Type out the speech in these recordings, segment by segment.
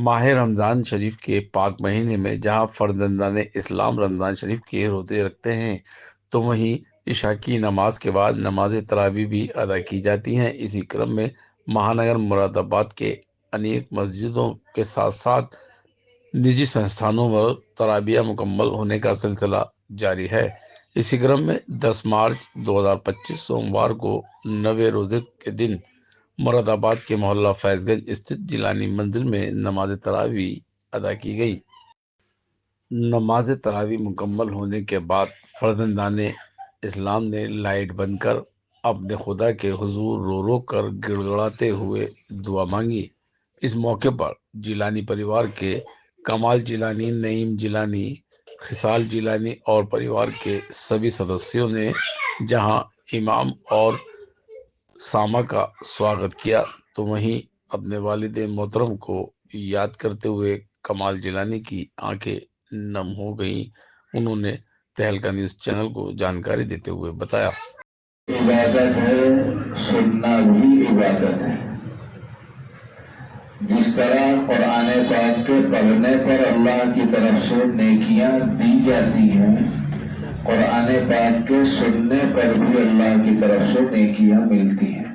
माह रमज़ान शरीफ के पाक महीने में जहाँ फर्जंदान इस्लाम रमज़ान शरीफ के रोज़े रखते हैं, तो वहीं इशा की नमाज के बाद नमाज तरावी भी अदा की जाती हैं। इसी क्रम में महानगर मुरादाबाद के अनेक मस्जिदों के साथ साथ निजी संस्थानों में तराबियाँ मुकम्मल होने का सिलसिला जारी है। इसी क्रम में 10 मार्च 2025 सोमवार को 9वें रोजे के दिन मुरादाबाद के मोहल्ला फैजगंज स्थित जिलानी मंजिल में नमाज तरावी अदा की गई। नमाज तरावी मुकम्मल होने के बाद फर्जंदान इस्लाम ने लाइट बंद कर अपने खुदा के हुजूर रो रो कर गिड़गड़ाते हुए दुआ मांगी। इस मौके पर जिलानी परिवार के कमाल जिलानी, नईम जिलानी, खिसाल जिलानी और परिवार के सभी सदस्यों ने जहां इमाम और सामा का स्वागत किया, तो वहीं अपने वालिद मोहतरम को याद करते हुए कमाल जिलानी की आंखें नम हो गईं। उन्होंने तहलका न्यूज़ चैनल को जानकारी देते हुए बताया, इबादत है, सुनना भी इबादत है। जिस तरह कुरान पाक के पढ़ने पर अल्लाह की तरफ से नेकियां दी जाती हैं, कुरान पाक के सुनने पर भी अल्लाह की तरफ से नेकियां मिलती हैं।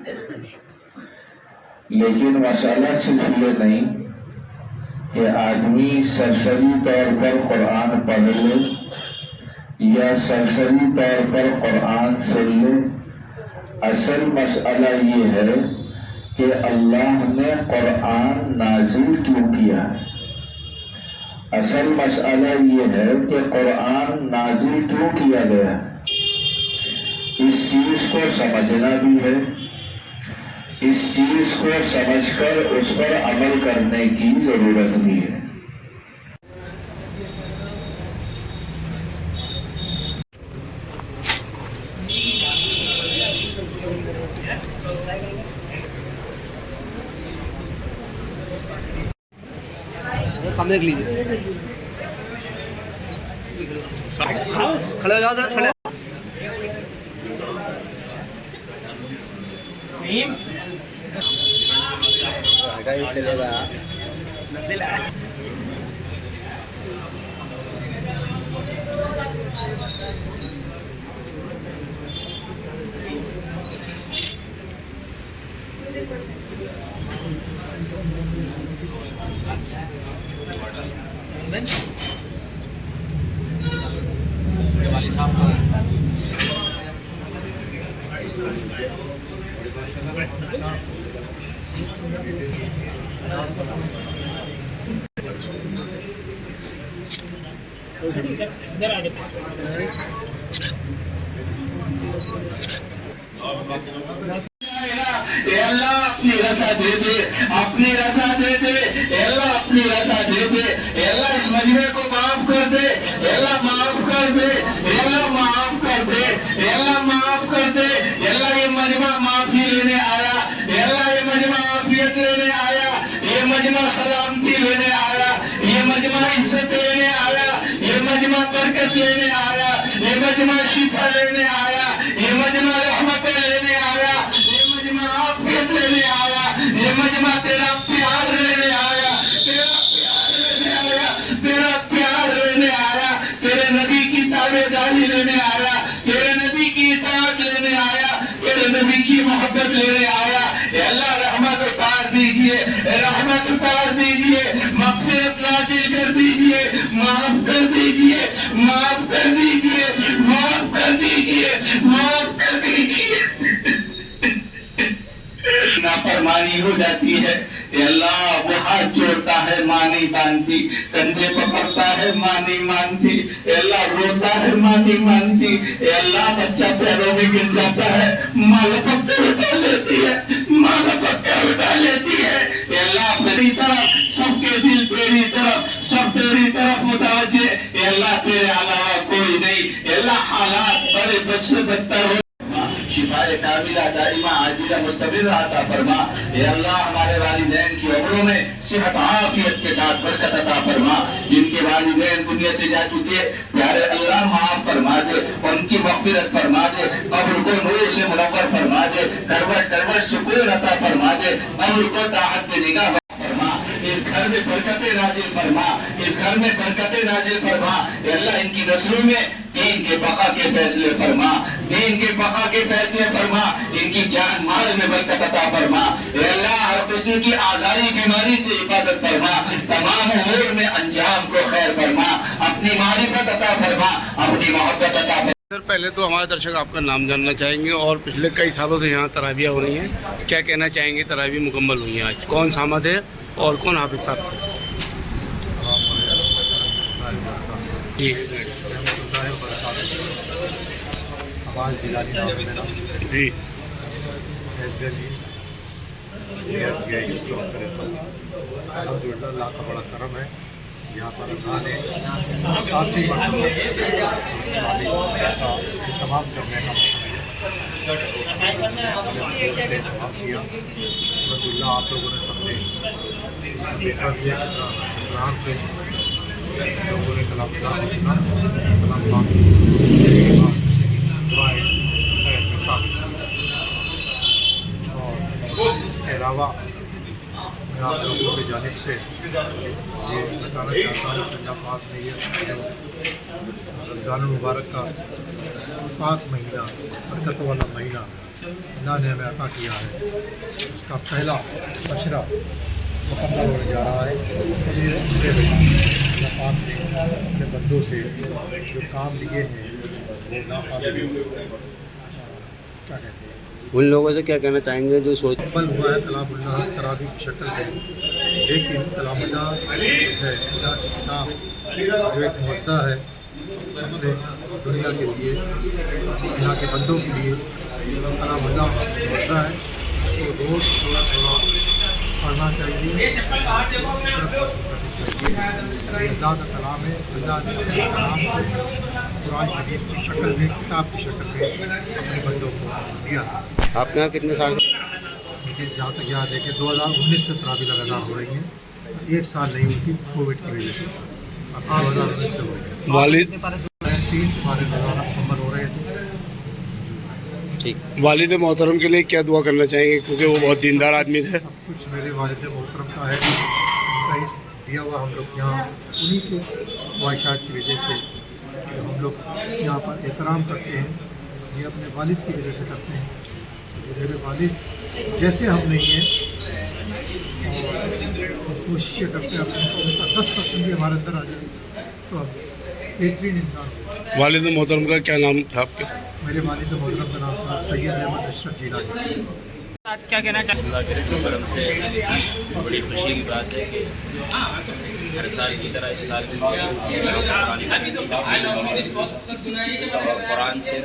लेकिन मसाला सिर्फ ये नहीं कि आदमी सरसरी तौर पर कुरान पढ़ ले या सरसरी तौर पर कुरान सुन ले। असल मसला ये है कि अल्लाह ने कुरान नाजिल क्यों किया है। असल मसला ये है कि कुरान नाजिल क्यों किया गया है। इस चीज को समझना भी है, इस चीज को समझकर उस पर अमल करने की जरूरत भी है। सामने देख लीजिए, खड़े हो जाओ जरा, खड़े। वाली साहब अल्लाह अपनी रजा दे दे, अपनी रजा दे दे, अल्लाह अपनी रजा दे दे। अल्लाह इस मजमे को माफ कर दे, अल्लाह माफ कर दे, अल्लाह माफ कर दे, अल्लाह माफ कर दे। अल्लाह ये मजमा माफी लेने आया, अल्लाह ये मजमा आफियत लेने आया, ये मजमा सलामती लेने आया, ये मजमा इज्जत लेने आया, ये मजमा बरकत लेने आया, ये मजमा शिफा लेने आया, ये मजमा रहमत लेने आया, ये मजमा आफियत लेने आया, ये मजमा तेरा प्यार लेने आया, तेरा प्यार लेने आया, तेरा प्यार लेने आया, तेरे नबी की ताबेदारी लेने आया, तेरे नबी की इताअत लेने आया, तेरे नबी की मोहब्बत लेने आया। अल्लाह रहमत उतार दीजिए, रहमत उतार दीजिए, मग़फ़िरत नाज़िल कर दीजिए, माफ कर दीजिए, माफ कर दीजिए, माफ कर दीजिए, माफ कर दीजिए। नाफरमानी हो जाती है, अल्लाह वो हाथ जोड़ता है माँ नहीं मानती, कंधे पकड़ता है माँ नहीं मानती, अल्लाह रोता है माँ नहीं मानती, अल्लाह बच्चा पैरों में गिर जाता है, माँ लपक कर उठा लेती है, माँ लपक कर उठा लेती है। अल्लाह तेरी तरफ, सबके दिल तेरी तरफ, सब तेरी तरफ मुतवज्जे, अल्लाह तेरे अलावा कोई नहीं। अल्लाह हालात बड़े बद से बदतर हो, शिफाए कामिला दाइमा आजिला मुस्तमिर अता फरमा। ए अल्लाह हमारे वालिदैन की उम्रों में सेहत आफियत के साथ बरकत अता फरमा। जिनके वालिदैन दुनिया से जा चुके, प्यारे अल्लाह माफ फरमा दे, उनकी मग़फ़िरत फरमा दे, कब्र को नूर से मुनव्वर फरमा दे, करवट करवट सुकून अता फरमा दे, कब्र को ताहत में निगाह फरमा। इस घर घर में बरकतें नाजिल फरमा, इस घर में बरकतें नाजिल फरमा। अल्लाह इनकी नस्लों में दीन के बका के फैसले फरमा, दीन के बका के फैसले फरमा, इनकी जान माल में बरकत अता फरमा। अल्लाह हर किस्म की आजारी बीमारी से हिफाजत फरमा, तमाम उमूर में अंजाम को खैर फरमा, अपनी मारिफत अता फरमा, अपनी मोहब्बत अता फरमा। सर, पहले तो हमारे दर्शक आपका नाम जानना चाहेंगे और पिछले कई सालों से यहाँ तरावियाँ हो रही हैं, क्या कहना चाहेंगे? तरावी मुकम्मल हुई हैं आज, कौन सामद है और कौन हाफिज साहब थे? जी जी अल्हम्दुलिल्लाह का बड़ा करम है। यहाँ पर अल्लाह ने 7वीं मरतबा तमाम करने का किया। अल्हम्दुलिल्लाह आप लोगों ने सबने इसका पेपर दिया, इमरान से लोगों ने कलाम को सुना, कलाम पाक दुआएं खैर में शामिल। और इसके अलावा मैं आप लोगों की जानिब से ये बताना चाहता हूँ पंजाब पाक में ये रमज़ान मुबारक का पाक महीना, बरकत वाला महीना अल्लाह ने हमें अता किया है। उसका पहला अशरा मुकम्मल होने जा रहा है। ये अशरे में अल्लाह पाक ने अपने बंदों से जो काम लिए हैं वो नाकाबिल क्या कहते हैं, उन लोगों से क्या कहना चाहेंगे जो सोच मुकम्मल हुआ है कलामुल्लाह तरावी की शक्ल में। लेकिन कलामुल्लाह है खुदा की किताब जो एक मुआज़ा है अपने दुनिया के लिए, दुनिया के बंदों के लिए कलामुल्लाह मुआज़ा है। इसको रोज़ थोड़ा थोड़ा पढ़ना चाहिए, अल्लाह का कलाम है। अल्लाह ने अपने कलाम को कुरान शरीफ की शक्ल में, किताब की शक्ल में अपने बंदों को दिया। आपके यहाँ कितने साल? मुझे जहाँ तक याद है कि 2019 से तरावी लगातार हो रही हैं, एक साल नहीं हुई थी कोविड की वजह से, अब 2019 से हो रही है। वालिद 3 से 12 रोज़ाना मुकम्मल हो रहे थे। ठीक, वालिद मोहतरम के लिए क्या दुआ करना चाहेंगे, क्योंकि वो बहुत दीनदार आदमी थे? सब कुछ मेरे वालिद मोहतरम का है, उनका इस दिया हुआ हम लोग यहाँ उन्हीं के ख्वाहिशात की वजह से जो हम लोग यहाँ पर एहतराम करते हैं, ये अपने वालिद की वजह से करते हैं। मेरे वालिद जैसे हम नहीं हैं और कोशिश करते हैं अपने उनका 10% भी हमारे अंदर आ जाए तो हम बेहतरीन इंसान हो। वालिद मोहतरम का क्या नाम था आपके? मेरे वालिद मोहतरम का नाम था सैयद अहमद अशरफ जीलानी। क्या कहना चाहेंगे? अल्लाह के करम से बड़ी खुशी की बात है कि हर साल की तरह इस साल भी कुरान से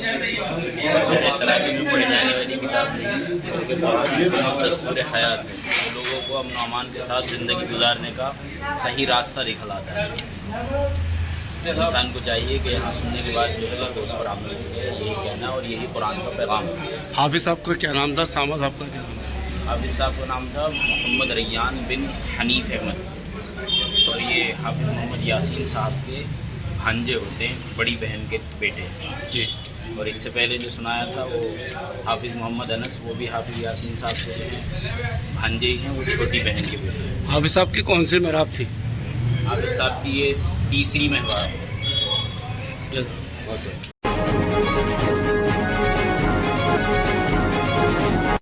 तरावी में पढ़ी जाने वाली किताब नहीं है, क्योंकि कुरान दस्तूर हयात है, लोगों को अमन अमान के साथ ज़िंदगी गुजारने का सही रास्ता दिखलाता है। इंसान को चाहिए कि यहाँ सुनने के बाद जो है वो उस पर अमल करे, यही कहना और यही कुरान का पैगाम है। हाफिज साहब का क्या नाम था? सामद साहब का क्या नाम था? हाफिज साहब का नाम था मोहम्मद रैयान बिन हनीफ अहमद, और ये हाफिज मोहम्मद यासीन साहब के भांजे होते हैं, बड़ी बहन के बेटे जी। और इससे पहले जो सुनाया था वो हाफिज मोहम्मद अनस, वो भी हाफिज यासीन साहब के जो हैं भांजे ही हैं, वो छोटी बहन के बेटे हैं। हाफिज साहब की कौन सी मेराब थी? हाफिज साहब की ये तीसरी महवार है। जज़ाक।